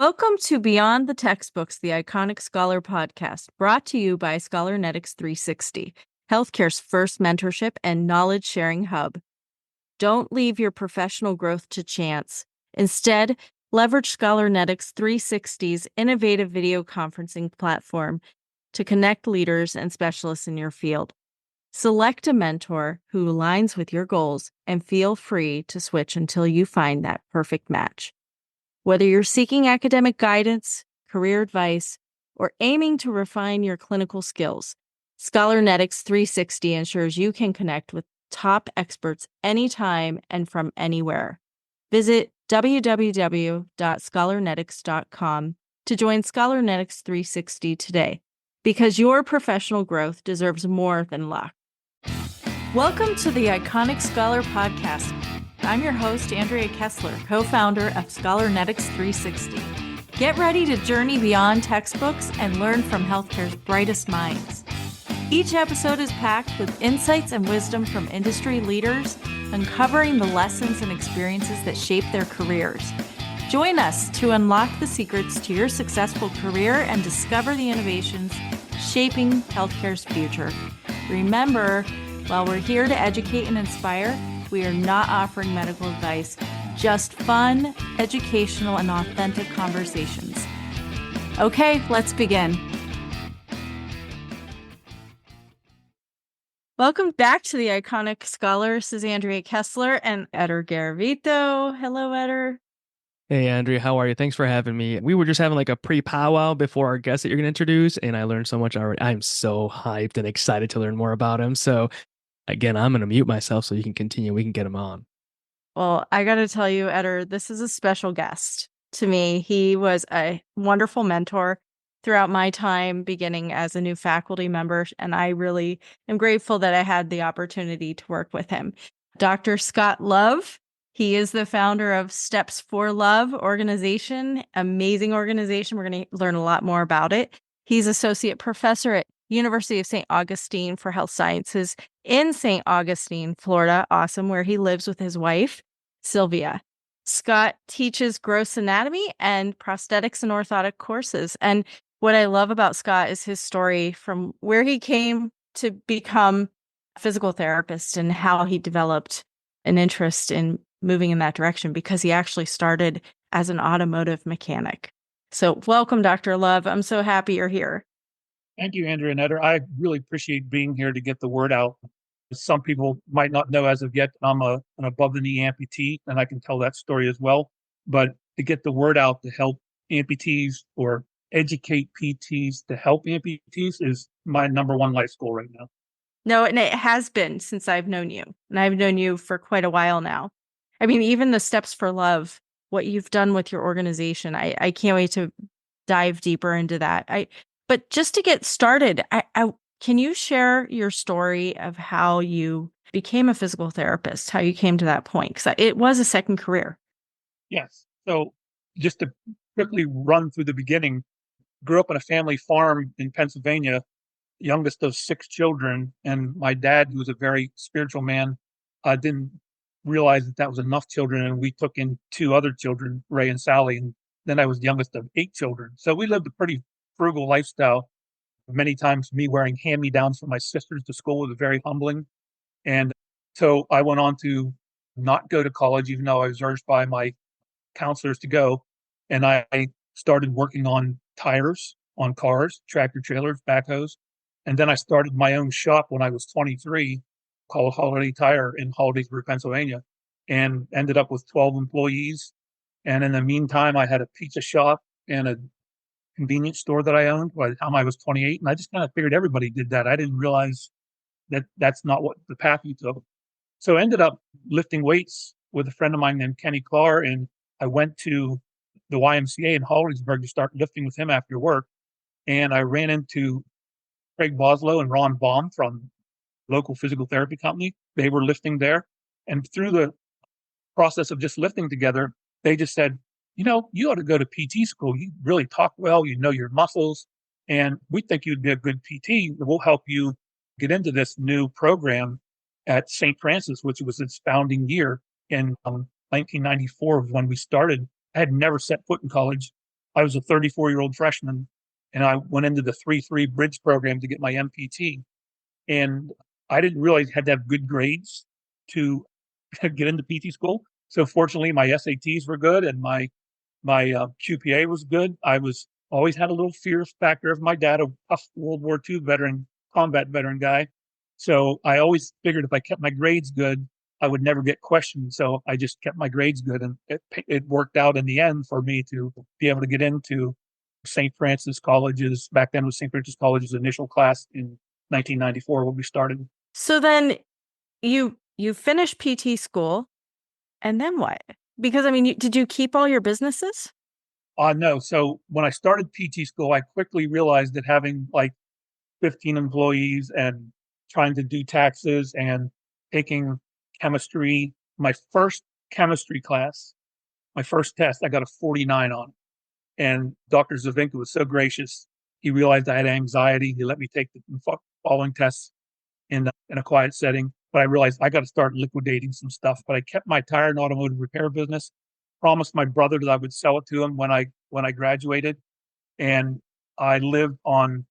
Welcome to Beyond the Textbooks, the Iconic Scholar podcast, brought to you by Scholernetics 360, healthcare's first mentorship and knowledge-sharing hub. Don't leave your professional growth to chance. Instead, leverage Scholernetics 360's innovative video conferencing platform to connect leaders and specialists in your field. Select a mentor who aligns with your goals and feel free to switch until you find that perfect match. Whether you're seeking academic guidance, career advice, or aiming to refine your clinical skills, Scholernetics 360 ensures you can connect with top experts anytime and from anywhere. Visit www.scholernetics.com to join Scholernetics 360 today, because your professional growth deserves more than luck. Welcome to the Iconic Scholar podcast. I'm your host, Andrea Kessler, co-founder of Scholernetics 360. Get ready to journey beyond textbooks and learn from healthcare's brightest minds. Each episode is packed with insights and wisdom from industry leaders, uncovering the lessons and experiences that shape their careers. Join us to unlock the secrets to your successful career and discover the innovations shaping healthcare's future. Remember, while we're here to educate and inspire, we are not offering medical advice, just fun, educational, and authentic conversations. Okay, let's begin. Welcome back to the Iconic Scholar. This is Andrea Kessler and Eder Garavito. Hello, Eder. Hey, Andrea, how are you? Thanks for having me. We were just having like a pre-powwow before our guest that you're going to introduce, and I learned so much already. I'm so hyped and excited to learn more about him. So again, I'm going to mute myself so you can continue. We can get him on. Well, I got to tell you, Eder, this is a special guest to me. He was a wonderful mentor throughout my time beginning as a new faculty member, and I really am grateful that I had the opportunity to work with him. Dr. Scott Love, he is the founder of Steps for Love organization, amazing organization. We're going to learn a lot more about it. He's associate professor at University of St. Augustine for Health Sciences in St. Augustine, Florida. Awesome, where he lives with his wife, Sylvia. Scott teaches gross anatomy and prosthetics and orthotic courses. And what I love about Scott is his story from where he came to become a physical therapist and how he developed an interest in moving in that direction, because he actually started as an automotive mechanic. So welcome, Dr. Love. I'm so happy you're here. Thank you, Andrea and Eder. I really appreciate being here to get the word out. Some people might not know as of yet, I'm an above-the-knee amputee, and I can tell that story as well. But to get the word out to help amputees or educate PTs to help amputees is my number one life goal right now. No, and it has been since I've known you. And I've known you for quite a while now. I mean, even the Steps for Love, what you've done with your organization, I can't wait to dive deeper into that. But just to get started, can you share your story of how you became a physical therapist, how you came to that point? Because it was a second career. Yes. So just to quickly run through the beginning, grew up on a family farm in Pennsylvania, youngest of 6 children. And my dad, who was a very spiritual man, didn't realize that was enough children. And we took in 2 other children, Ray and Sally. And then I was the youngest of 8 children. So we lived a pretty frugal lifestyle. Many times me wearing hand-me-downs for my sisters to school was very humbling. And so I went on to not go to college, even though I was urged by my counselors to go. And I started working on tires on cars, tractor trailers, backhoes. And then I started my own shop when I was 23 called Holiday Tire in Hollidaysburg, Pennsylvania, and ended up with 12 employees. And in the meantime, I had a pizza shop and a convenience store that I owned by the time I was 28. And I just kind of figured everybody did that. I didn't realize that that's not what the path you took. So I ended up lifting weights with a friend of mine named Kenny Clark. And I went to the YMCA in Hollidaysburg to start lifting with him after work. And I ran into Craig Boslow and Ron Baum from local physical therapy company. They were lifting there. And through the process of just lifting together, they just said, you ought to go to PT school. You really talk well. You know your muscles. And we think you'd be a good PT. We'll help you get into this new program at St. Francis, which was its founding year in 1994 when we started. I had never set foot in college. I was a 34-year-old freshman, and I went into the 3-3 bridge program to get my MPT. And I didn't realize I had to have good grades to get into PT school. So fortunately, my SATs were good and my QPA was good. I was always had a little fear factor of my dad, a tough World War II veteran, combat veteran guy. So I always figured if I kept my grades good, I would never get questioned. So I just kept my grades good, and it worked out in the end for me to be able to get into St. Francis College's. Back then was St. Francis College's initial class in 1994 when we started. So then you finished PT school, and then what? Because I mean, did you keep all your businesses? No. So when I started PT school, I quickly realized that having like 15 employees and trying to do taxes and taking chemistry, my first chemistry class, my first test, I got a 49 on. And Dr. Zavinka was so gracious. He realized I had anxiety. He let me take the following tests in a quiet setting. But I realized I got to start liquidating some stuff. But I kept my tire and automotive repair business. Promised my brother that I would sell it to him when I graduated, and I lived on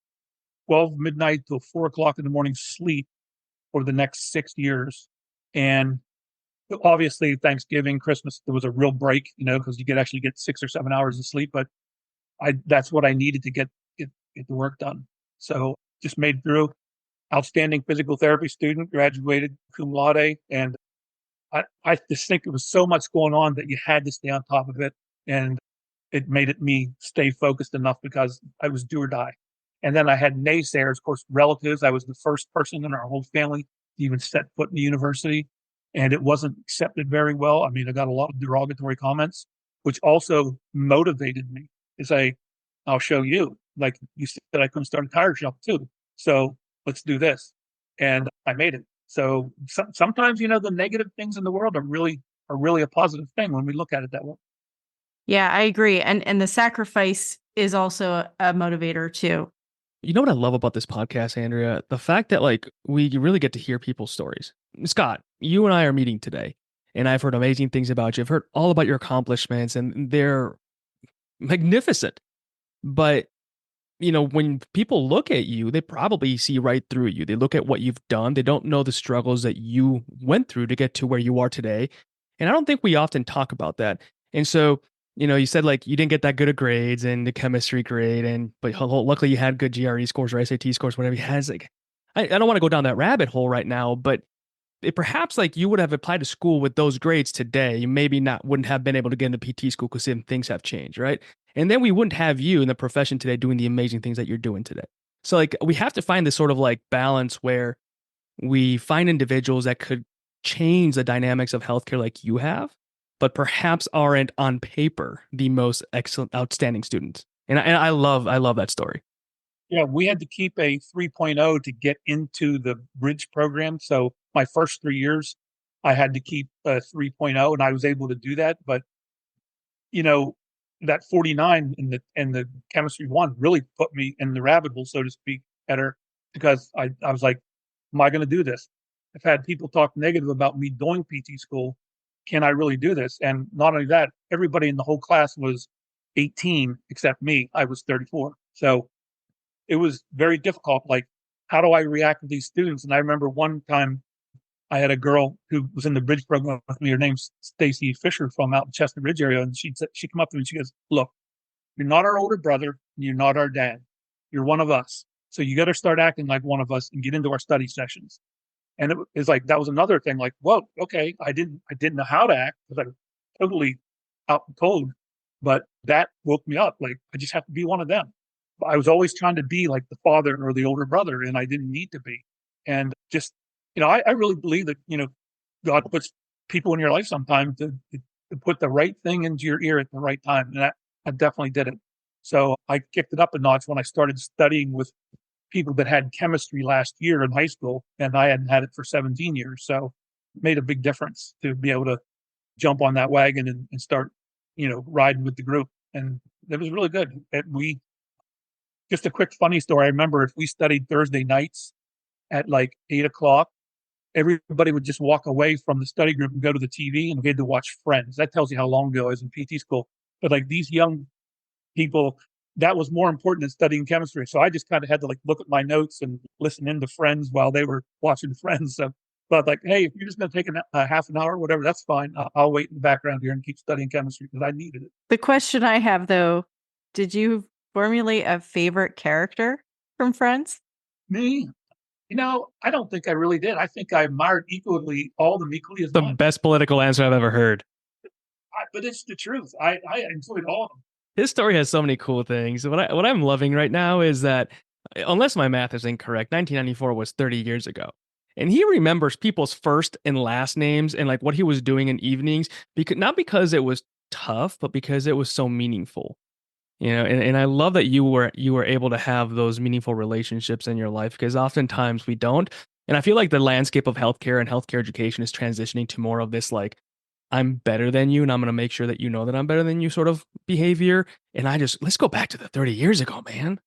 12 midnight till 4 o'clock in the morning sleep for the next 6 years. And obviously, Thanksgiving, Christmas, there was a real break, because you could actually get 6 or 7 hours of sleep. But that's what I needed to get the work done. So just made through. Outstanding physical therapy student, graduated cum laude, and I just think there was so much going on that you had to stay on top of it, and it made me stay focused enough because I was do or die. And then I had naysayers, of course, relatives. I was the first person in our whole family to even set foot in the university, and it wasn't accepted very well. I mean, I got a lot of derogatory comments, which also motivated me to say, I'll show you. Like you said, I couldn't start a tire shop too. So let's do this. And I made it. So sometimes, the negative things in the world are really a positive thing when we look at it that way. Yeah, I agree. And the sacrifice is also a motivator too. You know what I love about this podcast, Andrea? The fact that like we really get to hear people's stories. Scott, you and I are meeting today, and I've heard amazing things about you. I've heard all about your accomplishments, and they're magnificent. But when people look at you, they probably see right through you. They look at what you've done. They don't know the struggles that you went through to get to where you are today. And I don't think we often talk about that. And so, you said like you didn't get that good of grades in the chemistry grade, but luckily you had good GRE scores or SAT scores, whatever you had. It's like, I don't want to go down that rabbit hole right now, but perhaps like you would have applied to school with those grades today, you maybe not wouldn't have been able to get into PT school because things have changed, right? And then we wouldn't have you in the profession today doing the amazing things that you're doing today. So like we have to find this sort of like balance where we find individuals that could change the dynamics of healthcare like you have, but perhaps aren't on paper the most excellent, outstanding students. And I love that story. Yeah, we had to keep a 3.0 to get into the bridge program. So my first 3 years, I had to keep a 3.0, and I was able to do that. But that 49 in the chemistry one really put me in the rabbit hole, so to speak, better, because I was like, am I going to do this? I've had people talk negative about me doing PT school. Can I really do this? And not only that, everybody in the whole class was 18 except me. I was 34. So it was very difficult. Like, how do I react to these students? And I remember one time I had a girl who was in the bridge program with me. Her name's Stacy Fisher from out in Chestnut Ridge area. And she come up to me and she goes, look, you're not our older brother. You're not our dad. You're one of us. So you got to start acting like one of us and get into our study sessions. And it was like, that was another thing. Like, whoa, okay. I didn't know how to act because I was totally out cold, but that woke me up. Like, I just have to be one of them. I was always trying to be like the father or the older brother, and I didn't need to be. And just, I really believe that, God puts people in your life sometimes to put the right thing into your ear at the right time. And I definitely did it. So I kicked it up a notch when I started studying with people that had chemistry last year in high school, and I hadn't had it for 17 years. So it made a big difference to be able to jump on that wagon and start, riding with the group. And it was really good. Just a quick funny story. I remember if we studied Thursday nights at like 8 o'clock, everybody would just walk away from the study group and go to the TV, and we had to watch Friends. That tells you how long ago I was in PT school. But like these young people, that was more important than studying chemistry. So I just kind of had to like look at my notes and listen in to friends while they were watching Friends. So, but like, hey, if you're just going to take a half an hour, whatever, that's fine. I'll wait in the background here and keep studying chemistry because I needed it. The question I have though, did you formulate a favorite character from Friends? Me, I don't think I really did. I think I admired equally all of them equally as The much. best political answer I've ever heard. But it's the truth. I enjoyed all of them. His story has so many cool things. What I'm loving right now is that, unless my math is incorrect, 1994 was 30 years ago. And he remembers people's first and last names and like what he was doing in evenings, because not because it was tough, but because it was so meaningful. And I love that you were able to have those meaningful relationships in your life, because oftentimes we don't. And I feel like the landscape of healthcare and healthcare education is transitioning to more of this like, I'm better than you and I'm going to make sure that you know that I'm better than you sort of behavior. And let's go back to the 30 years ago, man.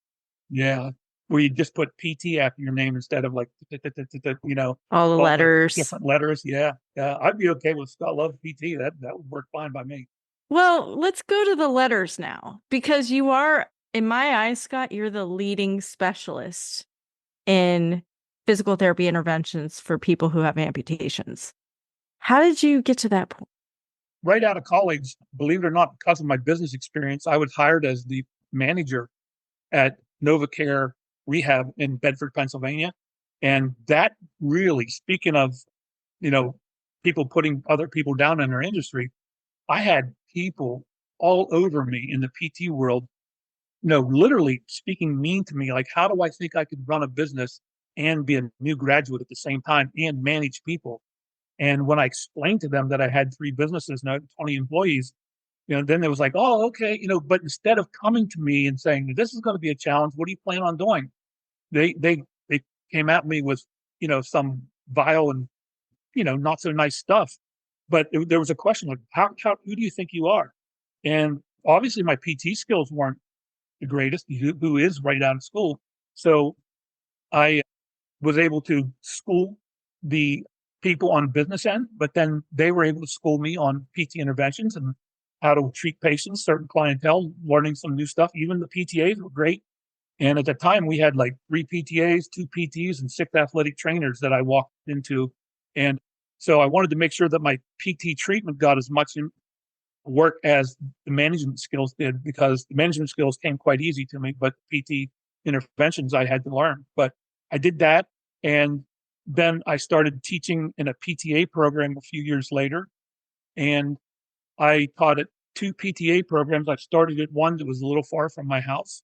Yeah. Where you just put PT after your name instead of like, All the all the letters. different letters. Yeah. Yeah. I'd be okay with Scott Love PT. That would work fine by me. Well, let's go to the letters now, because you are, in my eyes, Scott, you're the leading specialist in physical therapy interventions for people who have amputations. How did you get to that point? Right out of college, believe it or not, because of my business experience, I was hired as the manager at NovaCare Rehab in Bedford, Pennsylvania. And that really, speaking of, you know, people putting other people down in their industry, I had people all over me in the PT world, literally speaking mean to me. Like, how do I think I could run a business and be a new graduate at the same time and manage people? And when I explained to them that I had 3 businesses and 20 employees, then it was like, oh, okay, but instead of coming to me and saying, this is going to be a challenge, what do you plan on doing? They came at me with, some vile and, not so nice stuff. But there was a question like, who do you think you are? And obviously my PT skills weren't the greatest, who is right out of school. So I was able to school the people on business end, but then they were able to school me on PT interventions and how to treat patients, certain clientele, learning some new stuff. Even the PTAs were great. And at the time, we had like 3 PTAs, 2 PTs, and 6 athletic trainers that I walked into. And so I wanted to make sure that my PT treatment got as much work as the management skills did, because the management skills came quite easy to me, but PT interventions I had to learn. But I did that. And then I started teaching in a PTA program a few years later. And I taught at 2 PTA programs. I started at one that was a little far from my house.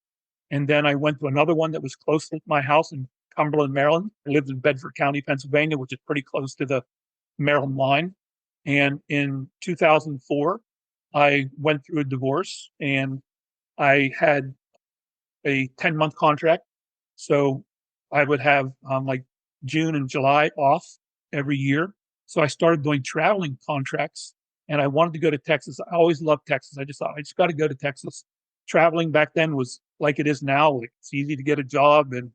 And then I went to another one that was close to my house in Cumberland, Maryland. I lived in Bedford County, Pennsylvania, which is pretty close to the Maryland line. And in 2004, I went through a divorce and I had a 10-month contract. So I would have like June and July off every year. So I started doing traveling contracts and I wanted to go to Texas. I always loved Texas. I just thought I just got to go to Texas. Traveling back then was like it is now. Like, it's easy to get a job and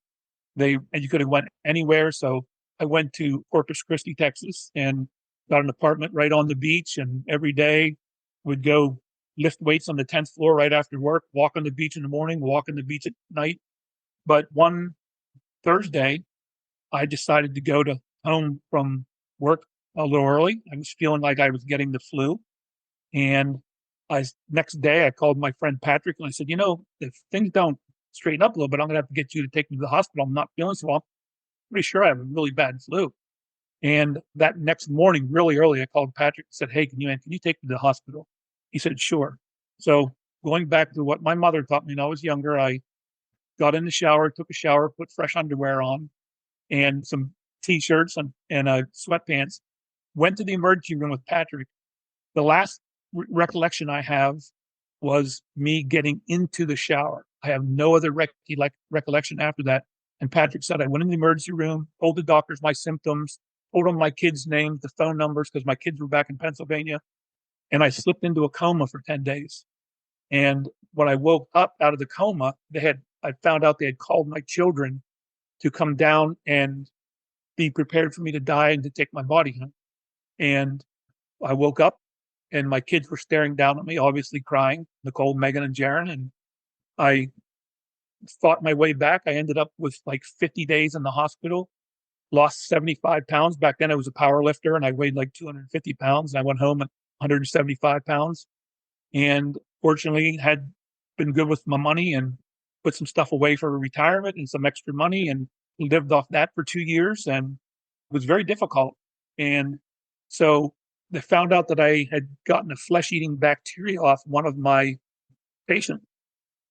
you could have went anywhere. So I went to Corpus Christi, Texas, and got an apartment right on the beach. And every day would go lift weights on the 10th floor right after work, walk on the beach in the morning, walk on the beach at night. But one Thursday, I decided to go to home from work a little early. I was feeling like I was getting the flu. And next day I called my friend Patrick and I said, if things don't straighten up a little bit, I'm going to have to get you to take me to the hospital. I'm not feeling so well. I'm pretty sure I have a really bad flu. And that next morning, really early, I called Patrick and said, hey, can you take me to the hospital? He said, sure. So going back to what my mother taught me when I was younger, I got in the shower, took a shower, put fresh underwear on and some t-shirts and sweatpants, went to the emergency room with Patrick. The last recollection I have was me getting into the shower. I have no other recollection after that. And Patrick said, I went in the emergency room, told the doctors my symptoms, told them my kids' names, the phone numbers, because my kids were back in Pennsylvania. And I slipped into a coma for 10 days. And when I woke up out of the coma, I found out they had called my children to come down and be prepared for me to die and to take my body home. And I woke up and my kids were staring down at me, obviously crying, Nicole, Megan, and Jaron. And I fought my way back. I ended up with like 50 days in the hospital, lost 75 pounds. Back then I was a power lifter and I weighed like 250 pounds. I went home at 175 pounds and fortunately had been good with my money and put some stuff away for retirement and some extra money and lived off that for 2 years. And it was very difficult. And so they found out that I had gotten a flesh-eating bacteria off one of my patients.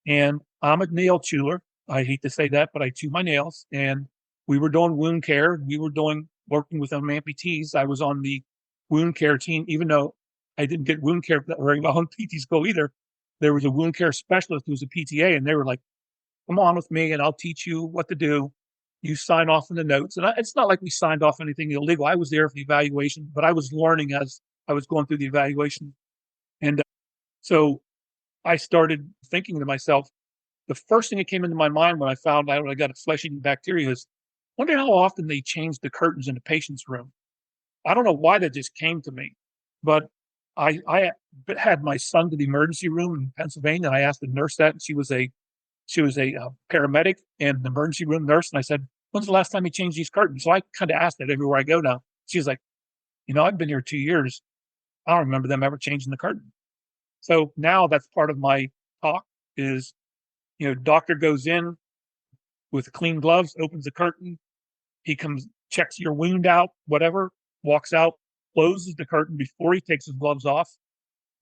And I'm a nail chewer. I hate to say that, but I chew my nails. And we were doing wound care. We were working with amputees. I was on the wound care team, even though I didn't get wound care very well in PT school either. There was a wound care specialist who was a PTA, and they were like, come on with me and I'll teach you what to do. You sign off on the notes. And it's not like we signed off anything illegal. I was there for the evaluation, but I was learning as I was going through the evaluation. And so I started thinking to myself, the first thing that came into my mind when I found out I got a flesh-eating bacteria is, wonder how often they change the curtains in the patient's room. I don't know why that just came to me, but I had my son to the emergency room in Pennsylvania, and I asked the nurse that, and she was a paramedic and an emergency room nurse, and I said, "When's the last time you changed these curtains?" So I kind of asked that everywhere I go now. She's like, "I've been here 2 years. I don't remember them ever changing the curtain." So now that's part of my talk is, doctor goes in with clean gloves, opens the curtain. He comes, checks your wound out, whatever, walks out, closes the curtain before he takes his gloves off.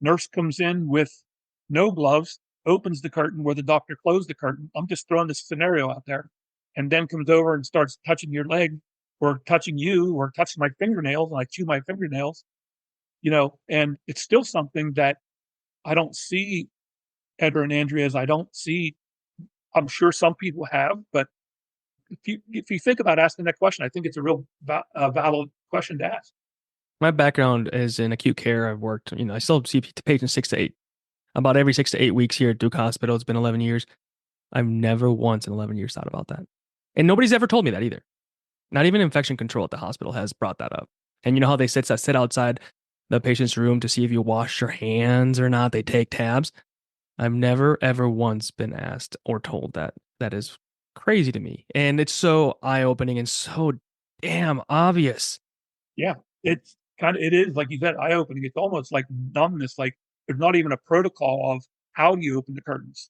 Nurse comes in with no gloves, opens the curtain where the doctor closed the curtain. I'm just throwing this scenario out there. And then comes over and starts touching your leg or touching you or touching my fingernails. And I chew my fingernails, and it's still something that I don't see, Edgar and Andrea's. I don't see, I'm sure some people have, but if you think about asking that question, I think it's a real valid question to ask. My background is in acute care. I've worked, I still see patients 6 to 8, about every 6 to 8 weeks here at Duke Hospital. It's been 11 years. I've never once in 11 years thought about that. And nobody's ever told me that either. Not even infection control at the hospital has brought that up. And you know how they sit outside the patient's room to see if you wash your hands or not? They take tabs. I've never, ever once been asked or told that. That is crazy to me. And it's so eye-opening and so damn obvious. Yeah, it is, like you said, eye-opening. It's almost like numbness. Like there's not even a protocol of how do you open the curtains,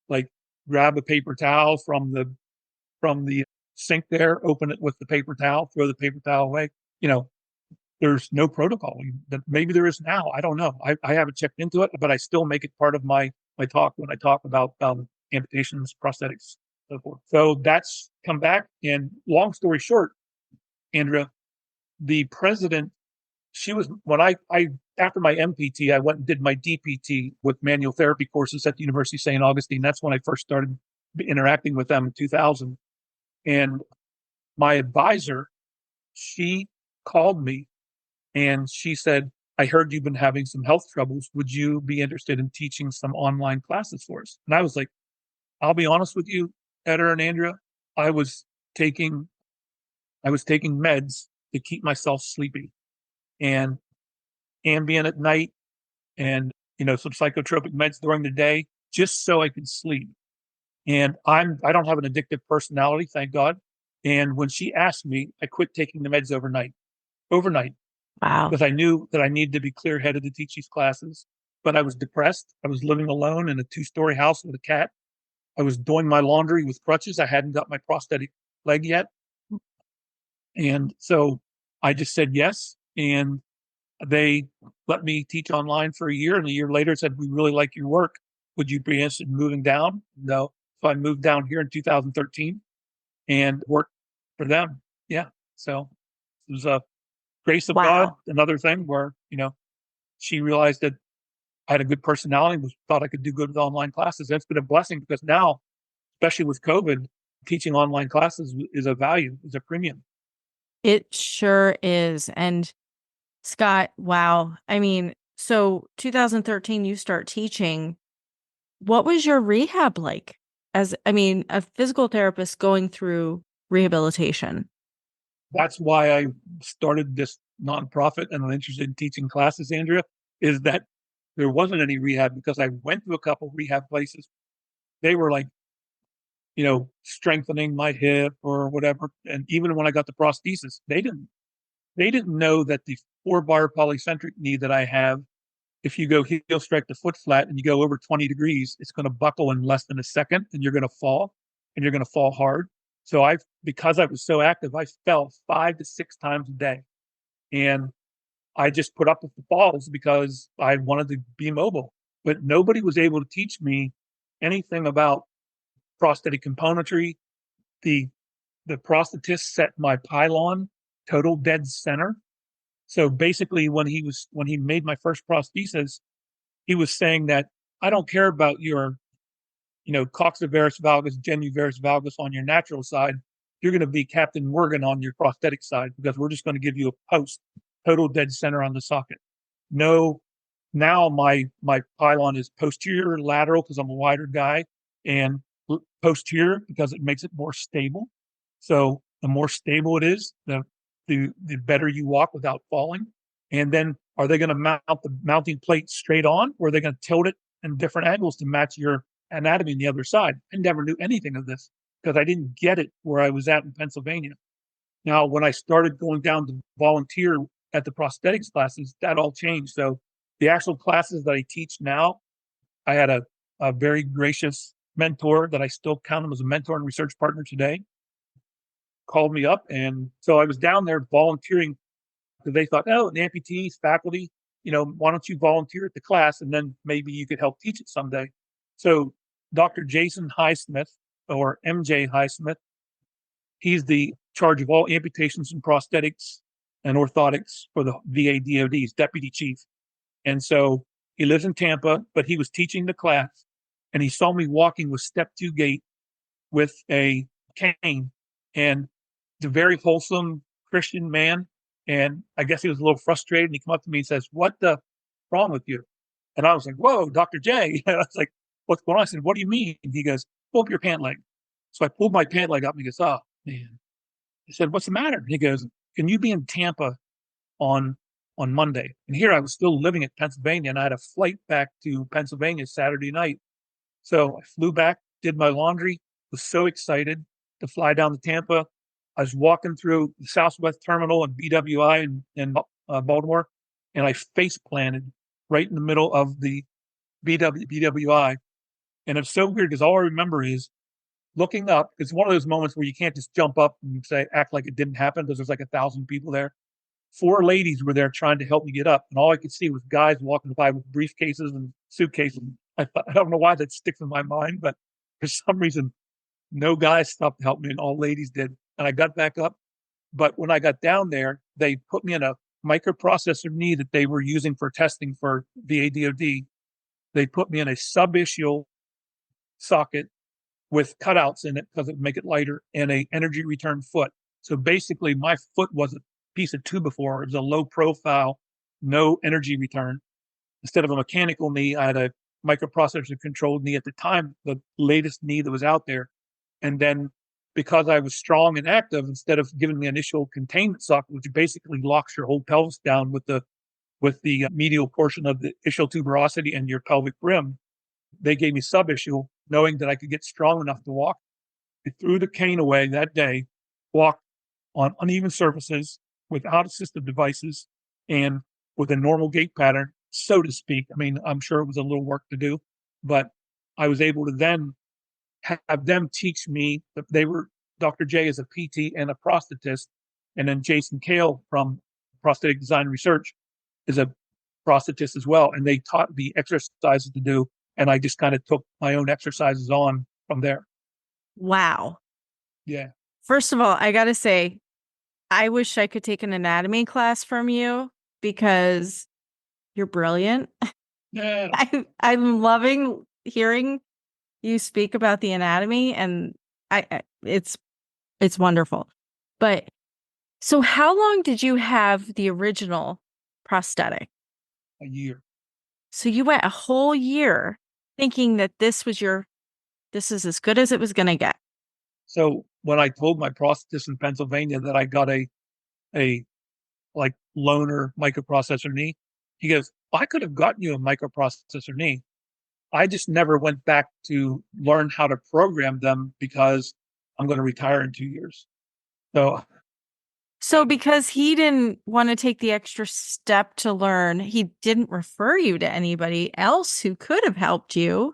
like grab a paper towel from the sink there, open it with the paper towel, throw the paper towel away. There's no protocol. Maybe there is now. I don't know. I haven't checked into it, but I still make it part of my talk when I talk about amputations, prosthetics, so forth. So that's come back. And long story short, Andrea, the president, she was, when I after my MPT, I went and did my DPT with manual therapy courses at the University of St. Augustine. That's when I first started interacting with them in 2000. And my advisor, she called me and she said, I heard you've been having some health troubles. Would you be interested in teaching some online classes for us? And I was like, I'll be honest with you, Eder and Andrea, I was taking meds to keep myself sleepy and Ambien at night and, some psychotropic meds during the day just so I could sleep. And I don't have an addictive personality, thank God. And when she asked me, I quit taking the meds overnight, Wow. because I knew that I needed to be clear-headed to teach these classes. But I was depressed. I was living alone in a 2-story house with a cat. I was doing my laundry with crutches. I hadn't got my prosthetic leg yet. And so I just said yes. And they let me teach online for a year. And a year later said, we really like your work. Would you be interested in moving down? No. So I moved down here in 2013 and worked for them. Yeah. So it was a grace of God, another thing where, she realized that I had a good personality and thought I could do good with online classes. That's been a blessing because now, especially with COVID, teaching online classes is a value, is a premium. It sure is. And Scott, wow. I mean, so 2013, you start teaching. What was your rehab like? A physical therapist going through rehabilitation. That's why I started this nonprofit and I'm interested in teaching classes, Andrea, is that there wasn't any rehab because I went to a couple rehab places they were like, strengthening my hip or whatever. And even when I got the prosthesis, they didn't know that the 4-bar polycentric knee that I have, if you go heel strike the foot flat and you go over 20 degrees, it's going to buckle in less than a second and you're going to fall, and you're going to fall hard. So because I was so active, I fell 5 to 6 times a day. And I just put up with the falls because I wanted to be mobile. But nobody was able to teach me anything about prosthetic componentry. The prosthetist set my pylon total dead center. So basically, when he made my first prosthesis, he was saying that I don't care about your, coxavarus valgus, genu-varus valgus on your natural side. You're going to be Captain Morgan on your prosthetic side because we're just going to give you a post, total dead center on the socket. No, now my pylon is posterior lateral because I'm a wider guy, and posterior because it makes it more stable. So the more stable it is, the better you walk without falling. And then are they going to mount the mounting plate straight on, or are they going to tilt it in different angles to match your anatomy on the other side? I never knew anything of this because I didn't get it where I was at in Pennsylvania. Now, when I started going down to volunteer at the prosthetics classes, that all changed. So the actual classes that I teach now, I had a very gracious mentor that I still count him as a mentor and research partner today, called me up. And so I was down there volunteering because they thought, oh, the amputees, faculty, why don't you volunteer at the class and then maybe you could help teach it someday. So Dr. Jason Highsmith, or MJ Highsmith, he's the charge of all amputations and prosthetics and orthotics for the VA DOD's deputy chief. And so he lives in Tampa, but he was teaching the class and he saw me walking with step 2 gait with a cane, and the very wholesome Christian man. And I guess he was a little frustrated. And he came up to me and says, "What the wrong with you?" And I was like, "Whoa, Dr. J." And I was like, "What's going on?" I said, "What do you mean?" And he goes, "Pull up your pant leg." So I pulled my pant leg up and he goes, "Oh, man." He said, "What's the matter?" And he goes, "Can you be in Tampa on Monday?" And here I was still living in Pennsylvania, and I had a flight back to Pennsylvania Saturday night. So I flew back, did my laundry, was so excited to fly down to Tampa. I was walking through the Southwest Terminal and BWI in Baltimore, and I face planted right in the middle of the BWI. And it's so weird because all I remember is looking up. It's one of those moments where you can't just jump up and act like it didn't happen because there's like 1,000 people there. 4 ladies were there trying to help me get up, and all I could see was guys walking by with briefcases and suitcases. I don't know why that sticks in my mind, but for some reason, no guys stopped to help me, and all ladies did. And I got back up. But when I got down there, they put me in a microprocessor knee that they were using for testing for VA DOD. They put me in a subischial socket with cutouts in it because it would make it lighter, and a energy return foot. So basically, my foot was a piece of 2x4. It was a low profile, no energy return. Instead of a mechanical knee, I had a microprocessor controlled knee at the time, the latest knee that was out there. And then because I was strong and active, instead of giving me initial containment socket, which basically locks your whole pelvis down with the medial portion of the ischial tuberosity and your pelvic rim, they gave me subischial, knowing that I could get strong enough to walk. I threw the cane away that day, walked on uneven surfaces without assistive devices and with a normal gait pattern, so to speak. I mean, I'm sure it was a little work to do, but I was able to then have them teach me. That they were, Dr. J is a PT and a prosthetist, and then Jason Kale from Prosthetic Design Research is a prosthetist as well, and they taught me exercises to do, and I just kind of took my own exercises on from there. Wow. Yeah. First of all, I got to say, I wish I could take an anatomy class from you because you're brilliant. Yeah. I'm loving hearing you speak about the anatomy, and it's wonderful. But so how long did you have the original prosthetic? A year. So you went a whole year thinking that this is as good as it was going to get. So when I told my prosthetist in Pennsylvania that I got a like loaner microprocessor knee, he goes, "I could have gotten you a microprocessor knee." I just never went back to learn how to program them because I'm going to retire in 2 years. So because he didn't want to take the extra step to learn, he didn't refer you to anybody else who could have helped you.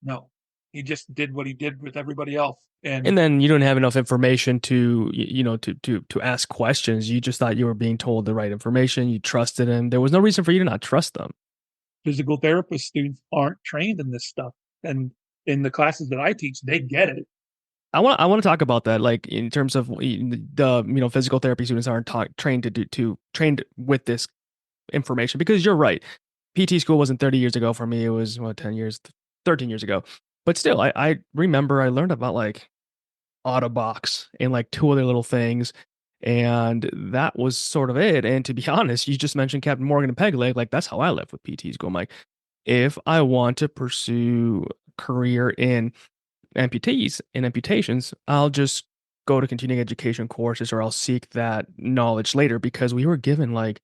No, he just did what he did with everybody else. And then you don't have enough information to, to ask questions. You just thought you were being told the right information. You trusted him. There was no reason for you to not trust them. Physical therapist students aren't trained in this stuff. And in the classes that I teach, they get it. I want to talk about that, like in terms of the physical therapy students aren't trained trained with this information, because you're right. PT school wasn't 30 years ago for me. It was 10 years, 13 years ago. But still, I remember I learned about like Autobox and like two other little things, and that was sort of it. And to be honest, you just mentioned Captain Morgan and Peg Leg. Like that's how I left with PT school. I'm like, if I want to pursue a career in amputees and amputations, I'll just go to continuing education courses, or I'll seek that knowledge later, because we were given like,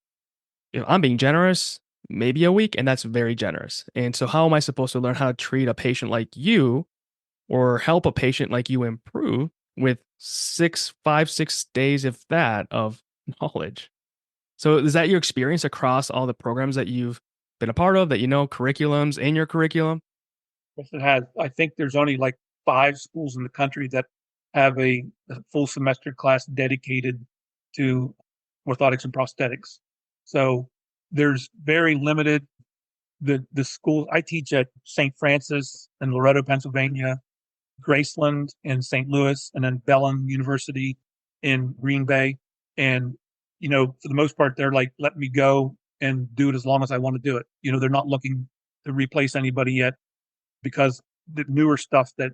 I'm being generous, maybe a week, and that's very generous. And so how am I supposed to learn how to treat a patient like you, or help a patient like you improve with 6 days, if that, of knowledge? So is that your experience across all the programs that you've been a part of, that curriculums in your curriculum? Yes, it has. I think there's only like 5 schools in the country that have a full semester class dedicated to orthotics and prosthetics. So there's very limited. The school I teach at St. Francis in Loretto, Pennsylvania, Graceland in St. Louis, and then Bellin University in Green Bay. And, for the most part, they're like, let me go and do it as long as I want to do it. They're not looking to replace anybody yet, because the newer stuff that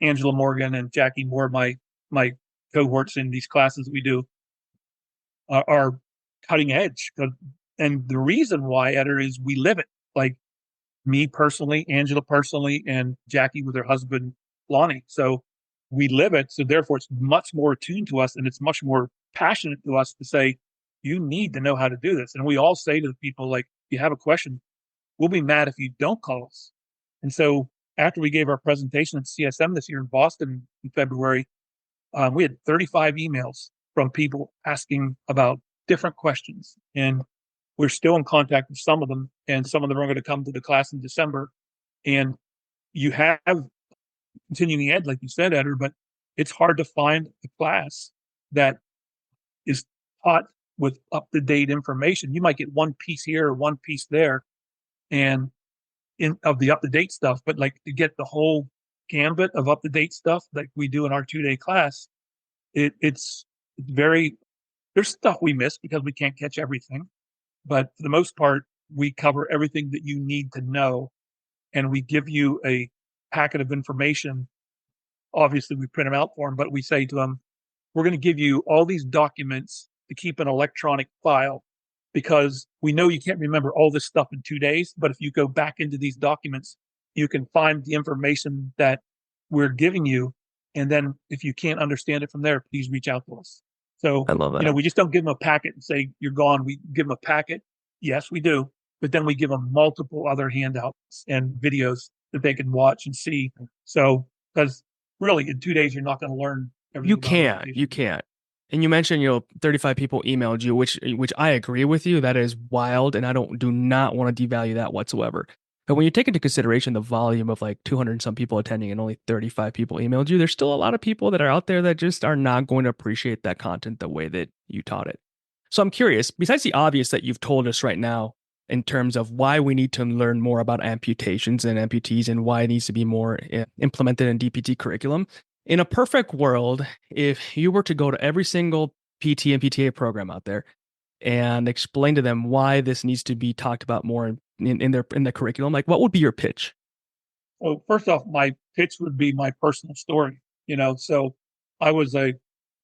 Angela Morgan and Jackie Moore, my cohorts in these classes we do, are cutting edge. And the reason why, Eder, is we live it. Like me personally, Angela personally, and Jackie with her husband, Lonnie. So we live it. So therefore, it's much more attuned to us, and it's much more passionate to us to say, you need to know how to do this. And we all say to the people, like, if you have a question, we'll be mad if you don't call us. And so after we gave our presentation at CSM this year in Boston in February, we had 35 emails from people asking about different questions. And we're still in contact with some of them, and some of them are going to come to the class in December. And you have continuing ed, like you said, Eder, but it's hard to find a class that is taught with up-to-date information. You might get one piece here or one piece there, and of the up-to-date stuff, but like to get the whole gambit of up-to-date stuff like we do in our 2-day class, it's very, there's stuff we miss because we can't catch everything. But for the most part, we cover everything that you need to know, and we give you a packet of information. Obviously, we print them out for them, but we say to them, we're going to give you all these documents to keep an electronic file, because we know you can't remember all this stuff in 2 days. But if you go back into these documents, you can find the information that we're giving you. And then if you can't understand it from there, please reach out to us. So, I love that. we just don't give them a packet and say, you're gone. We give them a packet. Yes, we do. But then we give them multiple other handouts and videos that they can watch and see. So, because really in 2 days, you're not going to learn everything. You can't. And you mentioned, 35 people emailed you, which I agree with you. That is wild, and I do not want to devalue that whatsoever. But when you take into consideration the volume of like 200 and some people attending and only 35 people emailed you, there's still a lot of people that are out there that just are not going to appreciate that content the way that you taught it. So I'm curious, besides the obvious that you've told us right now in terms of why we need to learn more about amputations and amputees and why it needs to be more implemented in DPT curriculum, in a perfect world, if you were to go to every single PT and PTA program out there and explain to them why this needs to be talked about more in the curriculum, like what would be your pitch? Well, first off, my pitch would be my personal story. So I was a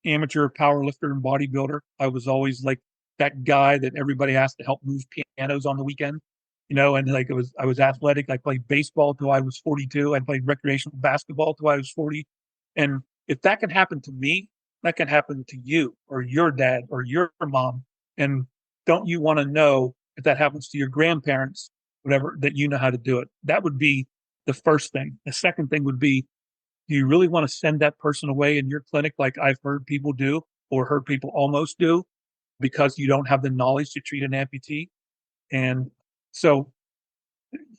amateur power lifter and bodybuilder. I was always like that guy that everybody asked to help move pianos on the weekend. And like I was athletic. I played baseball till I was 42. I played recreational basketball till I was 40. And if that can happen to me, that can happen to you or your dad or your mom. And don't you want to know if that happens to your grandparents whatever, that you know how to do it. That would be the first thing. The second thing would be, do you really want to send that person away in your clinic like I've heard people do or heard people almost do because you don't have the knowledge to treat an amputee? And so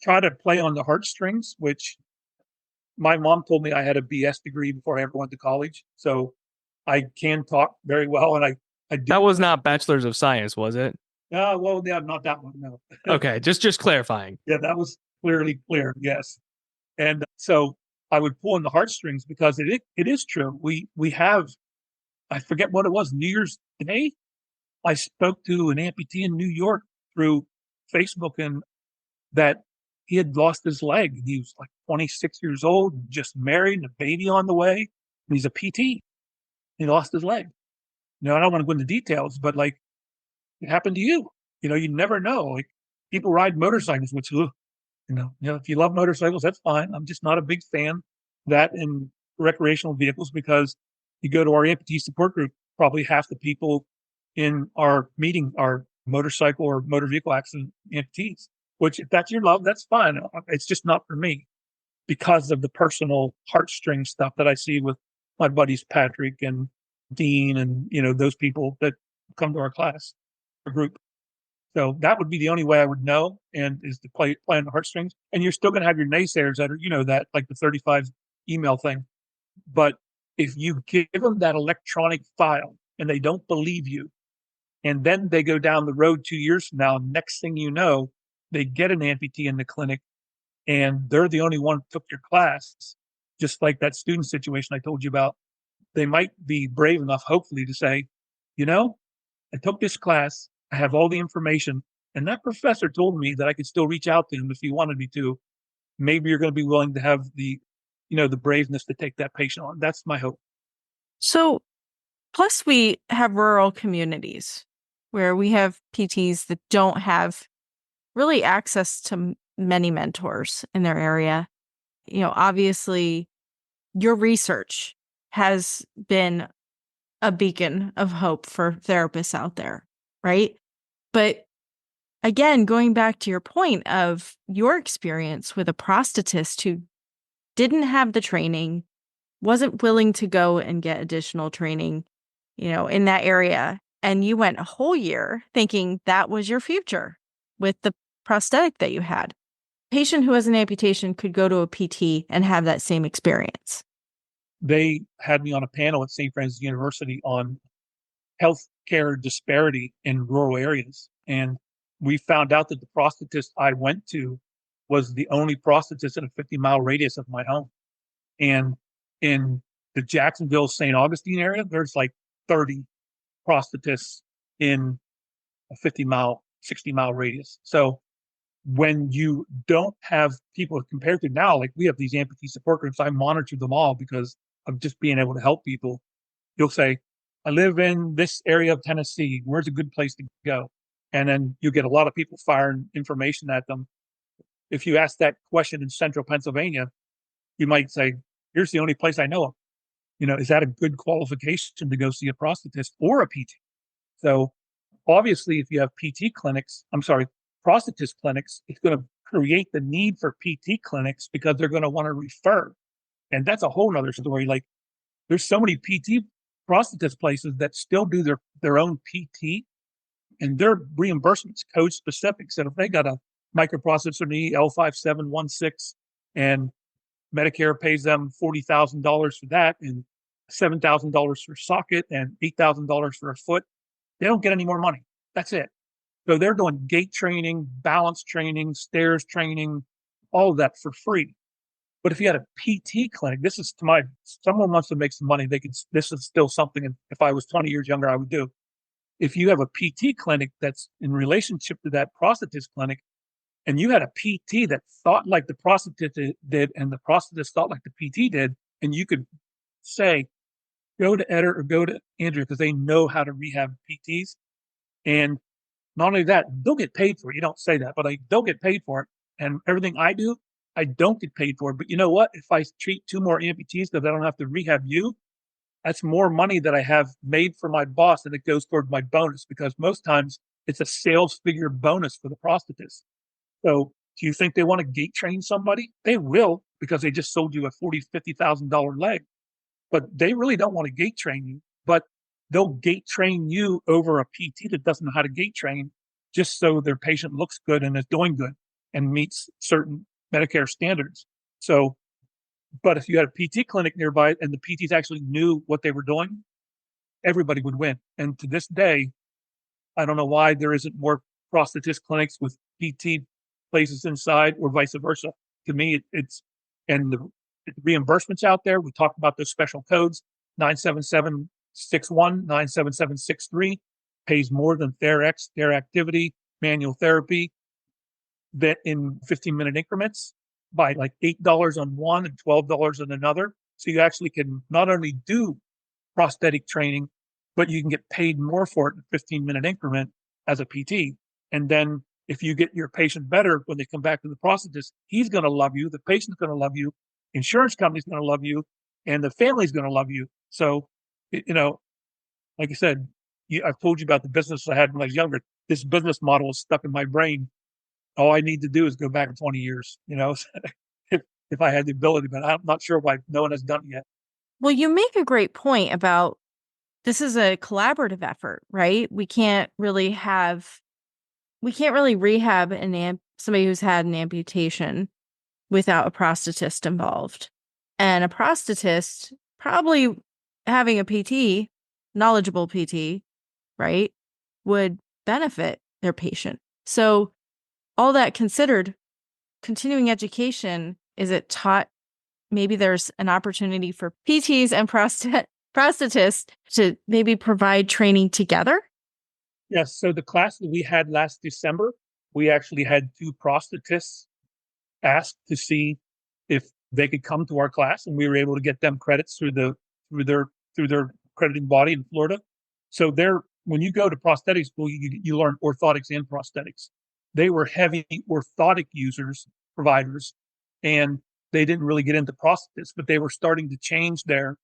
try to play on the heartstrings, which my mom told me I had a BS degree before I ever went to college. So I can talk very well, and I do. That was not Bachelor's of Science, was it? Well, yeah, not that one. No. Okay, just clarifying. Yeah, that was clearly clear. Yes. And so I would pull on the heartstrings because it is true. We have, I forget what it was, New Year's Day. I spoke to an amputee in New York through Facebook, and that he had lost his leg. He was like 26 years old, just married, and a baby on the way. And he's a PT. He lost his leg. I don't want to go into details, but like it happened to you. You never know. Like people ride motorcycles, which if you love motorcycles, that's fine. I'm just not a big fan of that in recreational vehicles because you go to our amputee support group, probably half the people in our meeting are motorcycle or motor vehicle accident amputees, which if that's your love, that's fine. It's just not for me because of the personal heartstring stuff that I see with my buddies, Patrick and Dean, and, those people that come to our class or group. So that would be the only way I would know, and is to play on the heartstrings. And you're still going to have your naysayers that are, that like the 35 email thing. But if you give them that electronic file and they don't believe you, and then they go down the road 2 years from now, next thing you know, they get an amputee in the clinic and they're the only one who took your class, just like that student situation I told you about. They might be brave enough, hopefully, to say, I took this class, I have all the information, and that professor told me that I could still reach out to him if he wanted me to. Maybe you're going to be willing to have the braveness to take that patient on. That's my hope. So, plus we have rural communities where we have PTs that don't have really access to many mentors in their area. Obviously, your research has been a beacon of hope for therapists out there, right? But again, going back to your point of your experience with a prosthetist who didn't have the training, wasn't willing to go and get additional training, in that area. And you went a whole year thinking that was your future with the prosthetic that you had. A patient who has an amputation could go to a PT and have that same experience. They had me on a panel at St. Francis University on healthcare disparity in rural areas. And we found out that the prosthetist I went to was the only prosthetist in a 50-mile radius of my home. And in the Jacksonville, St. Augustine area, there's like 30 prosthetists in a 50-mile, 60-mile radius. So when you don't have people compared to now, like we have these amputee support groups, I monitor them all because of just being able to help people. You'll say, I live in this area of Tennessee. Where's a good place to go? And then you get a lot of people firing information at them. If you ask that question in central Pennsylvania, you might say, here's the only place I know of. Is that a good qualification to go see a prosthetist or a PT? So obviously, if you have prosthetist clinics, it's going to create the need for PT clinics because they're going to want to refer. And that's a whole nother story. Like there's so many PT prosthetist places that still do their own PT, and their reimbursements code specific. So if they got a microprocessor knee L5716 and Medicare pays them $40,000 for that and $7,000 for socket and $8,000 for a foot, they don't get any more money. That's it. So they're doing gait training, balance training, stairs training, all of that for free. But if you had a PT clinic, someone wants to make some money, this is still something, if I was 20 years younger, I would do. If you have a PT clinic that's in relationship to that prosthetist clinic, and you had a PT that thought like the prosthetist did, and the prosthetist thought like the PT did, and you could say, go to Eder or go to Andrea because they know how to rehab PTs. And not only that, they'll get paid for it. You don't say that, but they'll get paid for it. And everything I do, I don't get paid for it. But you know what? If I treat 2 more amputees because I don't have to rehab you, that's more money that I have made for my boss, and it goes toward my bonus because most times it's a sales figure bonus for the prosthetist. So Do you think they want to gate train somebody? They will, because they just sold you a $40,000, $50,000 leg. But they really don't want to gate train you. But they'll gate train you over a PT that doesn't know how to gate train, just so their patient looks good and is doing good and meets certain Medicare standards. So, but if you had a PT clinic nearby and the PTs actually knew what they were doing, everybody would win. And to this day, I don't know why there isn't more prosthetist clinics with PT places inside, or vice versa. To me, it's and the reimbursements out there. We talked about those special codes: 97761, 97763 pays more than TheraX, TheraActivity, manual therapy, that in 15-minute increments by like $8 on one and $12 on another. So you actually can not only do prosthetic training, but you can get paid more for it in a 15-minute increment as a PT. And then if you get your patient better when they come back to the prosthetist, he's going to love you. The patient's going to love you. Insurance company's going to love you, and the family's going to love you. So, like I said, I've told you about the business I had when I was younger. This business model is stuck in my brain. All I need to do is go back 20 years, if I had the ability, but I'm not sure why no one has done it yet. Well, you make a great point about this is a collaborative effort, right? We can't really rehab somebody who's had an amputation without a prosthetist involved. And a prosthetist probably having a PT, knowledgeable PT, right, would benefit their patient. So all that considered, continuing education, is it taught? Maybe there's an opportunity for PTs and prosthetists to maybe provide training together? Yes. So the class that we had last December, we actually had two prosthetists asked to see if they could come to our class, and we were able to get them credits through their crediting body in Florida. So when you go to prosthetic school, you learn orthotics and prosthetics. They were heavy orthotic providers, and they didn't really get into prosthetists, but they were starting to change their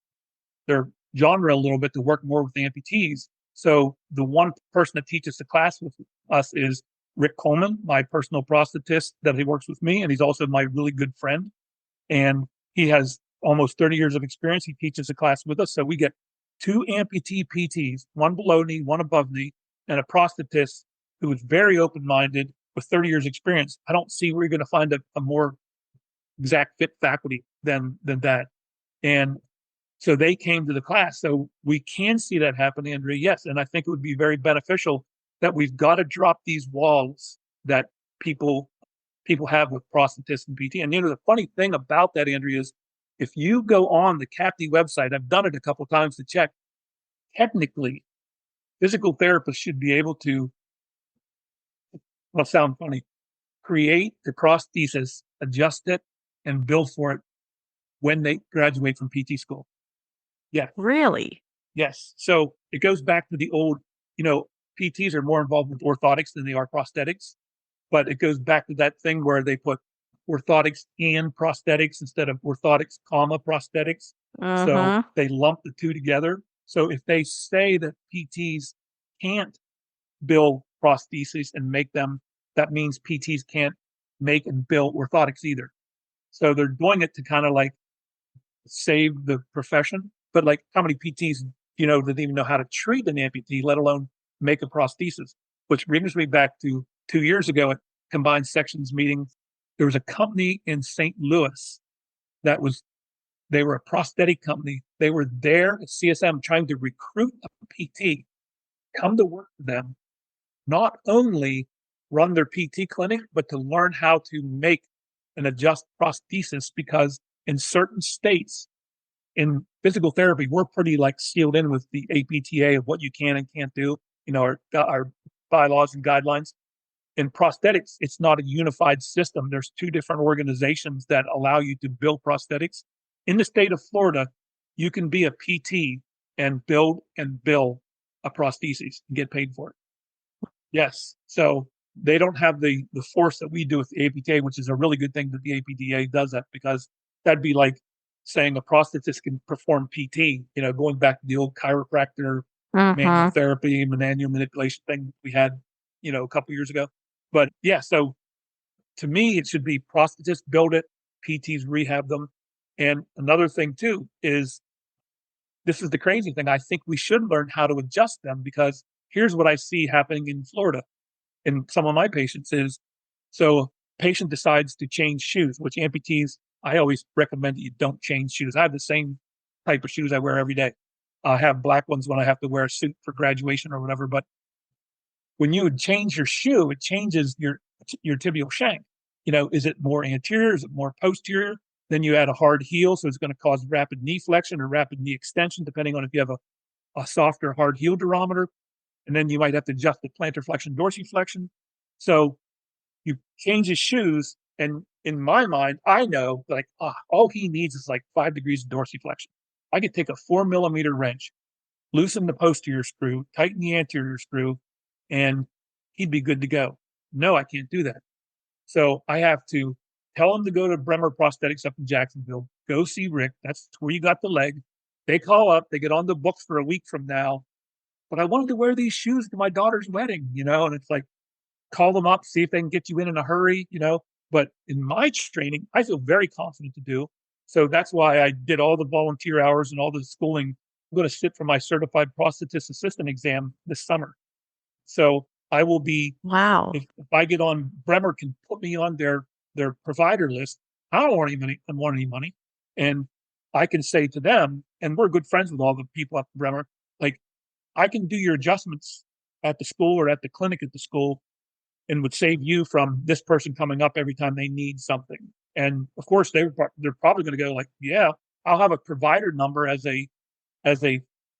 genre a little bit to work more with the amputees. So the one person that teaches the class with us is Rick Coleman, my personal prosthetist that he works with me, and he's also my really good friend. And he has almost 30 years of experience. He teaches the class with us. So we get two amputee PTs, one below knee, one above knee, and a prosthetist who is very open-minded with 30 years experience. I don't see where you're going to find a more exact fit faculty than that. And so they came to the class. So we can see that happen, Andrea. Yes. And I think it would be very beneficial that we've got to drop these walls that people have with prosthetists and PT. And the funny thing about that, Andrea, is if you go on the CAPTI website, I've done it a couple of times to check, technically, physical therapists should be able to, well, sound funny, create the prosthesis, adjust it, and bill for it when they graduate from PT school. Yeah. Really? Yes. So it goes back to the old, PTs are more involved with orthotics than they are prosthetics, but it goes back to that thing where they put orthotics and prosthetics instead of orthotics, prosthetics. So they lump the two together. So if they say that PTs can't bill prostheses and make them, that means PTs can't make and bill orthotics either. So they're doing it to kind of like save the profession. But like, how many PTs didn't even know how to treat an amputee, let alone make a prosthesis? Which brings me back to 2 years ago at Combined Sections meeting. There was a company in St. Louis they were a prosthetic company. They were there at CSM trying to recruit a PT, come to work for them, not only run their PT clinic, but to learn how to make and adjust prosthesis, because in certain states, in physical therapy, we're pretty like sealed in with the APTA of what you can and can't do, our bylaws and guidelines. In prosthetics, it's not a unified system. There's two different organizations that allow you to build prosthetics. In the state of Florida, you can be a PT and build and bill a prosthesis and get paid for it. Yes. So they don't have the force that we do with the APTA, which is a really good thing that the APTA does that, because that'd be like saying a prosthetist can perform PT, going back to the old chiropractor, manual therapy, manual manipulation thing we had, a couple years ago. But yeah, so To me, it should be prosthetists build it, PTs rehab them. And another thing too is this is the crazy thing. I think we should learn how to adjust them because here's what I see happening in Florida in some of my patients is so patient decides to change shoes, which amputees, I always recommend that you don't change shoes. I have the same type of shoes I wear every day. I have black ones when I have to wear a suit for graduation or whatever. But when you would change your shoe, it changes your tibial shank. Is it more anterior? Is it more posterior? Then you add a hard heel, so it's going to cause rapid knee flexion or rapid knee extension, depending on if you have a soft or hard heel durometer. And then you might have to adjust the plantar flexion, dorsiflexion. So you change his shoes, and in my mind, I know like all he needs is like 5 degrees of dorsiflexion. I could take a 4 millimeter wrench, loosen the posterior screw, tighten the anterior screw, and he'd be good to go. No, I can't do that. So I have to tell him to go to Bremer Prosthetics up in Jacksonville, go see Rick. That's where you got the leg. They call up, they get on the books for a week from now. But I wanted to wear these shoes to my daughter's wedding, and it's like, call them up, see if they can get you in a hurry. But in my training, I feel very confident to do. So that's why I did all the volunteer hours and all the schooling. I'm going to sit for my certified prosthetist assistant exam this summer. So I will be, Wow. if I get on, Bremer can put me on their provider list. I don't want any money. And I can say to them, and we're good friends with all the people at Bremer, like, I can do your adjustments at the school or at the clinic at the school and would save you from this person coming up every time they need something. And of course, they're probably going to go like, yeah, I'll have a provider number as a